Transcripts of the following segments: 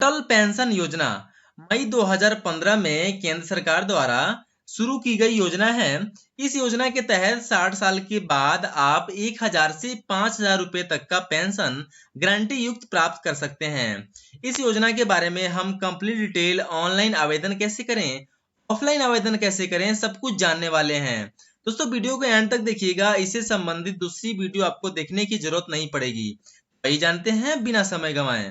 अटल pension योजना मई 2015 में केंद्र सरकार द्वारा शुरू की गई योजना है। इस योजना के तहत 60 साल के बाद आप 1000 से 5000 रुपए तक का पेंशन गारंटी युक्त प्राप्त कर सकते हैं। इस योजना के बारे में हम कंप्लीट डिटेल, ऑनलाइन आवेदन कैसे करें, ऑफलाइन आवेदन कैसे करें, सब कुछ जानने वाले हैं। दोस्तों, वीडियो को एंड तक देखिएगा, इससे संबंधित दूसरी वीडियो आपको देखने की जरूरत नहीं पड़ेगी। वही जानते हैं बिना समय गंवाए।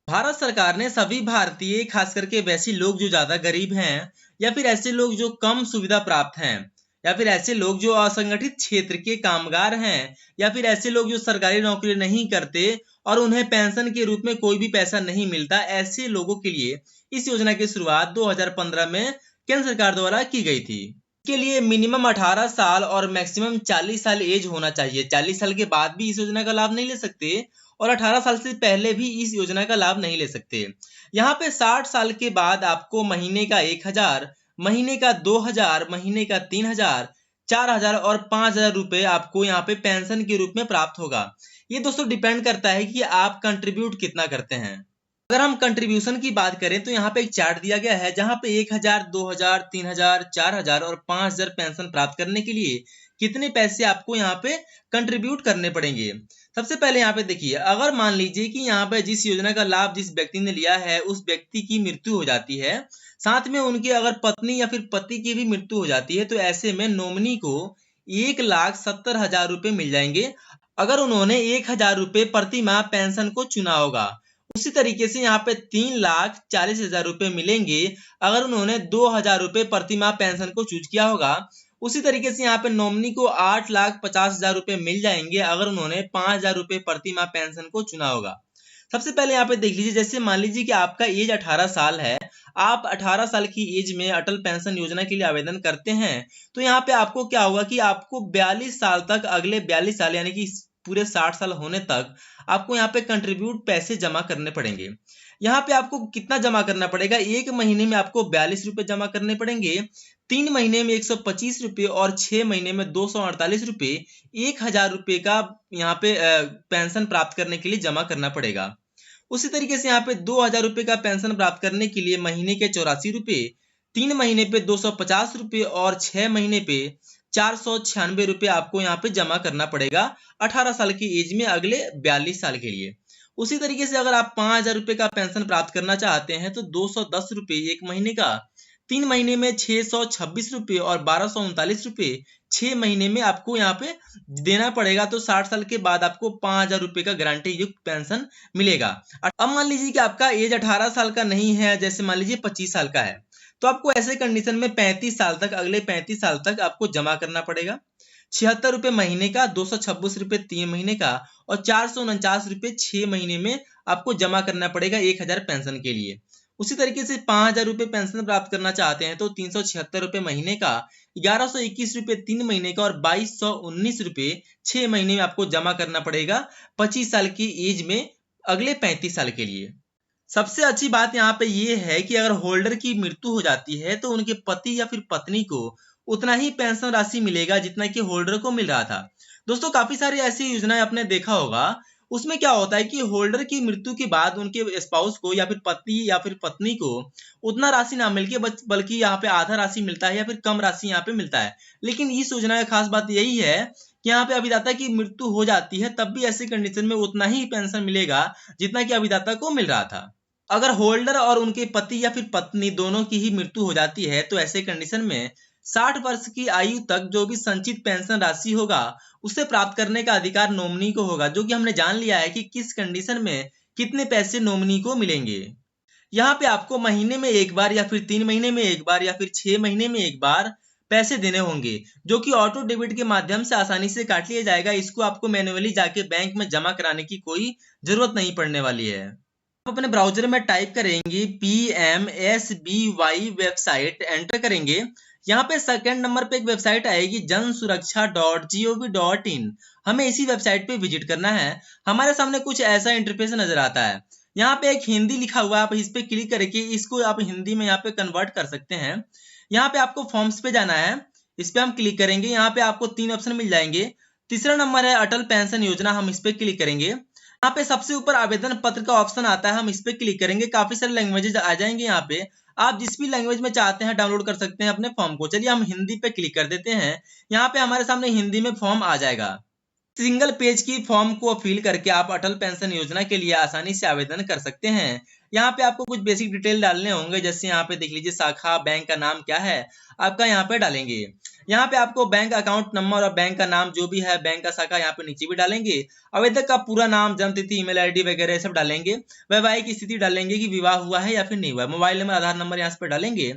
भारत सरकार ने सभी भारतीय, खास करके वैसे लोग जो ज्यादा गरीब हैं, या फिर ऐसे लोग जो कम सुविधा प्राप्त हैं, या फिर ऐसे लोग जो असंगठित क्षेत्र के कामगार हैं, या फिर ऐसे लोग जो सरकारी नौकरी नहीं करते और उन्हें पेंशन के रूप में कोई भी पैसा नहीं मिलता, ऐसे लोगों के लिए इस योजना की शुरुआत 2015 में केंद्र सरकार द्वारा की गई थी। के लिए मिनिमम 18 साल और मैक्सिमम 40 साल एज होना चाहिए। 40 साल के बाद भी इस योजना का लाभ नहीं ले सकते और 18 साल से पहले भी इस योजना का लाभ नहीं ले सकते। यहाँ पे 60 साल के बाद आपको महीने का 1000, महीने का 2000, महीने का 3000, 4000 और 5000 रुपए आपको यहाँ पे पेंशन के रूप में प्राप्त होगा। ये दोस्तों डिपेंड करता है कि आप कंट्रीब्यूट कितना करते हैं। अगर हम कंट्रीब्यूशन की बात करें तो यहाँ पे एक चार्ट दिया गया है, जहां पे 1000, 2000, 3000, 4000 और 5000 पेंशन प्राप्त करने के लिए कितने पैसे आपको यहाँ पे कंट्रीब्यूट करने पड़ेंगे। सबसे पहले यहाँ पे देखिए, अगर मान लीजिए कि यहाँ पे जिस योजना का लाभ जिस व्यक्ति ने लिया है उस व्यक्ति की मृत्यु हो जाती है, साथ में उनकी अगर पत्नी या फिर पति की भी मृत्यु हो जाती है, तो ऐसे में नॉमिनी को 1,70,000 रुपए मिल जाएंगे अगर उन्होंने 1000 रुपए प्रति माह पेंशन को चुना होगा। उसी तरीके से यहाँ पे 3,40,000 रुपए मिलेंगे अगर उन्होंने 2000 रुपए प्रति माह पेंशन को चूज किया होगा। उसी तरीके से यहाँ पे नॉमिनी को 8,50,000 रुपए मिल जाएंगे अगर उन्होंने 5000 रुपए प्रति माह पेंशन को चुना होगा। सबसे पहले यहाँ पे देख लीजिए, जैसे मान लीजिए कि आपका एज 18 साल है, आप 18 साल की एज में अटल पेंशन योजना के लिए आवेदन करते हैं, तो यहाँ पे आपको क्या होगा कि आपको 42 साल तक, अगले 42 साल यानी कि पूरे 60 साल होने तक आपको यहाँ पे कंट्रीब्यूट पैसे जमा करने पड़ेंगे। यहाँ पे आपको कितना जमा करना पड़ेगा? एक महीने में आपको 42 रुपए जमा करने पड़ेंगे, 3 महीने में 125 रुपए और 6 महीने में 248 रुपए, 1000 रुपए का यहाँ पे पेंशन प्राप्त करने के लिए जमा करना पड़ेगा। उसी तरीके से यहाँ पे 2000 रुपए का पेंशन प्राप्त करने के लिए महीने के 84 रुपए, 3 महीने पे 250 रुपए और 6 महीने पे 496 रुपए आपको यहाँ पे जमा करना पड़ेगा 18 साल की एज में अगले 42 साल के लिए। उसी तरीके से अगर आप 5000 रुपए का पेंशन प्राप्त करना चाहते हैं तो 210 रुपए एक महीने का, 3 महीने में 626 रुपए और 1239 रुपए 6 महीने में आपको यहाँ पे देना पड़ेगा। तो 60 साल के बाद आपको 5000 रुपए का गारंटी युक्त पेंशन मिलेगा। अब मान लीजिए कि आपका एज 18 साल का नहीं है, जैसे मान लीजिए 25 साल का है, तो आपको ऐसे कंडीशन में 35 साल तक, अगले 35 साल तक आपको जमा करना पड़ेगा 76 रुपए महीने का, 226 रुपए 3 महीने का और 449 रुपए 6 महीने में आपको जमा करना पड़ेगा 1000 पेंशन के लिए। उसी तरीके से 5000 रुपए पेंशन प्राप्त करना चाहते हैं तो 376 रुपए महीने का, 1121 रुपए 3 महीने का और 2219 रुपए 6 महीने में आपको जमा करना पड़ेगा 25 साल की एज में अगले 35 साल के लिए। सबसे अच्छी बात यहाँ पे ये है कि अगर होल्डर की मृत्यु हो जाती है तो उनके पति या फिर पत्नी को उतना ही पेंशन राशि मिलेगा जितना कि होल्डर को मिल रहा था। दोस्तों, काफी सारी ऐसी योजनाएं आपने देखा होगा, उसमें क्या होता है कि होल्डर की मृत्यु के बाद उनके स्पाउस को या फिर पति या फिर पत्नी को उतना राशि ना मिलके बल्कि यहाँ पे आधा राशि मिलता है या फिर कम राशि यहाँ पे मिलता है। लेकिन इस योजना का खास बात यही है कि यहाँ पे अभिदाता की मृत्यु हो जाती है तब भी ऐसी कंडीशन में उतना ही पेंशन मिलेगा जितना कि अभिदाता को मिल रहा था। अगर होल्डर और उनके पति या फिर पत्नी दोनों की ही मृत्यु हो जाती है तो ऐसे कंडीशन में 60 वर्ष की आयु तक जो भी संचित पेंशन राशि होगा उसे प्राप्त करने का अधिकार नॉमिनी को होगा, जो कि हमने जान लिया है कि किस कंडीशन में कितने पैसे नॉमिनी को मिलेंगे। यहाँ पे आपको महीने में एक बार या फिर 3 महीने में एक बार या फिर 6 महीने में एक बार पैसे देने होंगे, जो कि ऑटो डेबिट के माध्यम से आसानी से काट लिया जाएगा। इसको आपको मैन्युअली जाके बैंक में जमा कराने की कोई जरूरत नहीं पड़ने वाली है। आप अपने ब्राउजर में टाइप करेंगे PMSBY वेबसाइट, एंटर करेंगे। यहाँ पे सेकंड नंबर पे एक वेबसाइट आएगी jansurakshha.gov.in। हमें इसी वेबसाइट पे विजिट करना है। हमारे सामने कुछ ऐसा इंटरफेस नजर आता है। यहाँ पे एक हिंदी लिखा हुआ है, आप इस पे क्लिक करके इसको आप हिंदी में यहाँ पे कन्वर्ट कर सकते हैं। यहाँ पे आपको फॉर्म्स पे जाना है, इस पे हम क्लिक करेंगे। यहाँ पे आपको 3 ऑप्शन मिल जाएंगे। तीसरा नंबर है अटल पेंशन योजना, हम इस पे क्लिक करेंगे। यहाँ पे सबसे ऊपर आवेदन पत्र का ऑप्शन आता है, हम इस पे क्लिक करेंगे। काफी सारे लैंग्वेजेस आ जाएंगे यहाँ पे, आप जिस भी लैंग्वेज में चाहते हैं डाउनलोड कर सकते हैं अपने फॉर्म को। चलिए हम हिंदी पे क्लिक कर देते हैं। यहाँ पे हमारे सामने हिंदी में फॉर्म आ जाएगा। सिंगल पेज की फॉर्म को फिल करके आप अटल पेंशन योजना के लिए आसानी से आवेदन कर सकते हैं। यहाँ पे आपको कुछ बेसिक डिटेल डालने होंगे, जैसे यहाँ पे देख लीजिए शाखा, बैंक का नाम क्या है आपका यहाँ पे डालेंगे। यहाँ पे आपको बैंक अकाउंट नंबर और बैंक का नाम जो भी है, बैंक का शाखा यहाँ पे नीचे भी डालेंगे। आवेदक का पूरा नाम, जन्म तिथि, ईमेल आईडी वगैरह सब डालेंगे। वैवाहिक स्थिति डालेंगे कि विवाह हुआ है या फिर नहीं हुआ। मोबाइल नंबर, आधार नंबर यहाँ पे डालेंगे।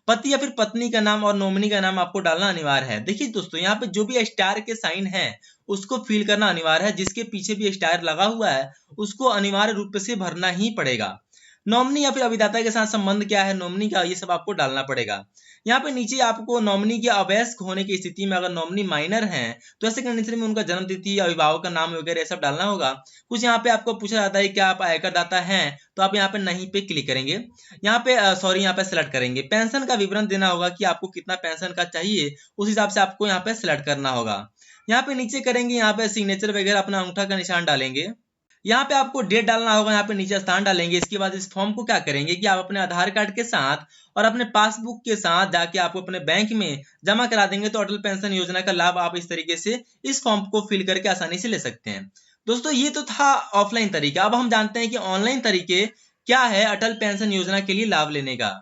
पति या फिर पत्नी का नाम और नॉमिनी का नाम आपको डालना अनिवार्य है। देखिए दोस्तों, यहाँ पे जो भी स्टार के साइन है उसको फिल करना अनिवार्य है। जिसके पीछे भी स्टार लगा हुआ है उसको अनिवार्य रूप से भरना ही पड़ेगा। नॉमिनी या फिर अभिदाता के साथ संबंध क्या है नॉमिनी का, ये सब आपको डालना पड़ेगा। यहाँ पे नीचे आपको नॉमिनी के अवयस्क होने की स्थिति में अगर नॉमिनी माइनर है तो ऐसे कंडीशन में उनका जन्म तिथि, अभिभावक का नाम वगैरह सब डालना होगा। कुछ यहाँ पे आपको पूछा जाता है क्या आप आयकर दाता हैं, तो आप यहाँ पे नहीं पे क्लिक करेंगे। यहाँ पे यहाँ पे सेलेक्ट करेंगे। पेंशन का विवरण देना होगा कि आपको कितना पेंशन का चाहिए, उस हिसाब से आपको यहाँ पे सेलेक्ट करना होगा। यहाँ पे नीचे करेंगे, यहाँ पे सिग्नेचर वगैरह अपना अंगूठा का निशान डालेंगे। यहाँ पे आपको डेट डालना होगा, यहाँ पे नीचे स्थान डालेंगे। इसके बाद इस फॉर्म को क्या करेंगे कि आप अपने आधार कार्ड के साथ और अपने पासबुक के साथ जाके आपको अपने बैंक में जमा करा देंगे, तो अटल पेंशन योजना का लाभ आप इस तरीके से इस फॉर्म को फिल करके आसानी से ले सकते हैं। दोस्तों ये तो था ऑफलाइन तरीका। अब हम जानते हैं कि ऑनलाइन तरीके क्या है अटल पेंशन योजना के लिए लाभ लेने का।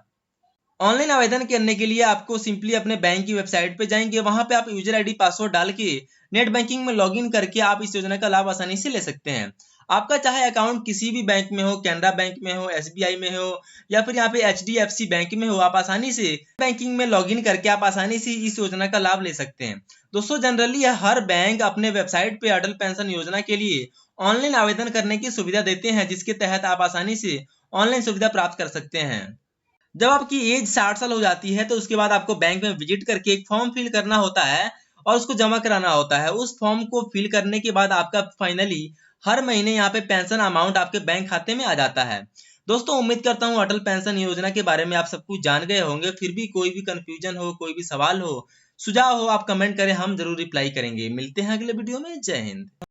ऑनलाइन आवेदन करने के लिए आपको सिंपली अपने बैंक की वेबसाइट पे जाएंगे। वहां पे आप यूजर आईडी पासवर्ड डाल के नेट बैंकिंग में लॉगिन करके आप इस योजना का लाभ आसानी से ले सकते हैं। आपका चाहे अकाउंट किसी भी बैंक में हो, कैनरा बैंक में हो, एसबीआई में हो या फिर यहाँ पे एचडीएफसी बैंक में हो, आप आसानी से बैंकिंग में लॉगिन करके आप आसानी से इस योजना का लाभ ले सकते हैं। दोस्तों जनरली हर बैंक अपने वेबसाइट पे अटल पेंशन योजना के लिए ऑनलाइन आवेदन करने की सुविधा देते हैं, जिसके तहत आप आसानी से ऑनलाइन सुविधा प्राप्त कर सकते हैं। जब आपकी एज 60 साल हो जाती है तो उसके बाद आपको बैंक में विजिट करके एक फॉर्म फिल करना होता है और उसको जमा कराना होता है। उस फॉर्म को फिल करने के बाद आपका फाइनली हर महीने यहाँ पे पेंशन अमाउंट आपके बैंक खाते में आ जाता है। दोस्तों उम्मीद करता हूँ अटल पेंशन योजना के बारे में आप सब कुछ जान गए होंगे। फिर भी कोई भी कंफ्यूजन हो, कोई भी सवाल हो, सुझाव हो, आप कमेंट करें, हम जरूर रिप्लाई करेंगे। मिलते हैं अगले वीडियो में। जय हिंद।